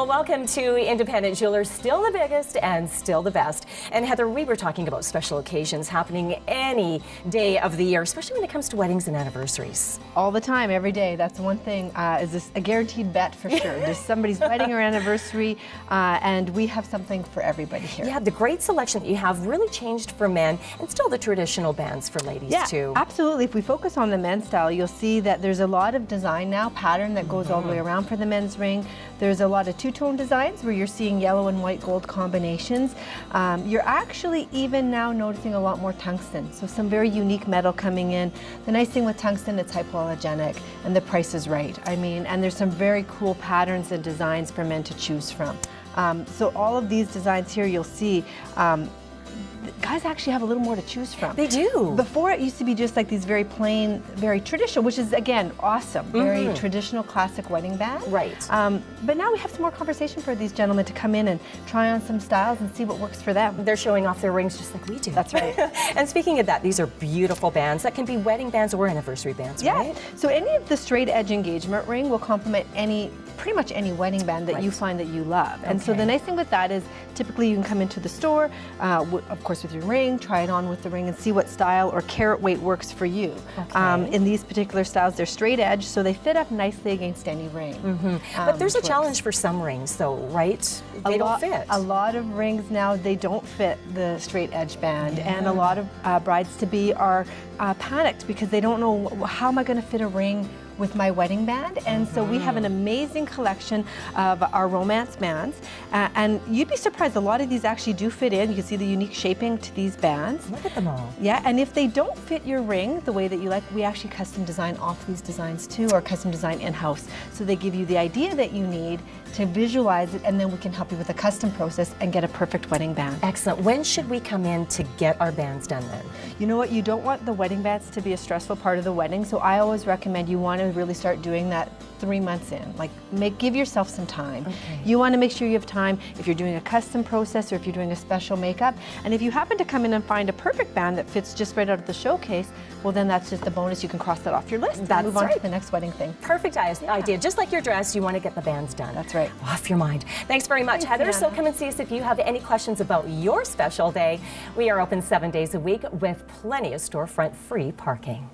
Well, welcome to Independent Jewelers, still the biggest and still the best. And Heather, we were talking about special occasions happening any day of the year, especially when it comes to weddings and anniversaries. All the time, every day. That's one thing, is this a guaranteed bet for sure. There's somebody's wedding or anniversary, and we have something for everybody here. Yeah, the great selection that you have really changed for men, and still the traditional bands for ladies too. Absolutely. If we focus on the men's style, you'll see that there's a lot of design now, pattern that goes all the way around for the men's ring. There's a lot of two-tone designs where you're seeing yellow and white gold combinations. You're actually even now noticing a lot more tungsten, so some very unique metal coming in. The nice thing with tungsten, it's hypoallergenic and the price is right. I mean, and there's some very cool patterns and designs for men to choose from. So all of these designs here you'll see, guys actually have a little more to choose from. They do. Before it used to be just like these very plain, very traditional, which is again awesome, very traditional classic wedding band. Right. But now we have some more conversation for these gentlemen to come in and try on some styles and see what works for them. They're showing off their rings just like we do. That's right. And speaking of that, these are beautiful bands that can be wedding bands or anniversary bands, right? So any of the straight edge engagement ring will complement pretty much any wedding band that you find that you love. And so the nice thing with that is typically you can come into the store, of course with your ring, try it on with the ring and see what style or carat weight works for you. In these particular styles, they're straight edge, so they fit up nicely against any ring. But there's a challenge for some rings though, right? They don't fit. A lot of rings now, they don't fit the straight edge band, and a lot of brides-to-be are panicked because they don't know, how am I going to fit a ring with my wedding band? And so we have an amazing collection of our romance bands, and you'd be surprised, a lot of these actually do fit in. You can see the unique shaping to these bands. Look at them all. Yeah, and if they don't fit your ring the way that you like, we actually custom design off these designs too, or custom design in-house. So they give you the idea that you need to visualize it, and then we can help you with a custom process and get a perfect wedding band. Excellent. When should we come in to get our bands done then? You know what, you don't want the wedding bands to be a stressful part of the wedding, so I always recommend you want to really start doing that 3 months in. Like, give yourself some time. You want to make sure you have time if you're doing a custom process or if you're doing a special makeup. And if you happen to come in and find a perfect band that fits just right out of the showcase, well then that's just a bonus. You can cross that off your list and move on to the next wedding thing. Perfect idea. Just like your dress, you want to get the bands done. That's right. Off your mind. Thanks very much, Heather. Anna. So come and see us if you have any questions about your special day. We are open 7 days a week with plenty of storefront free parking.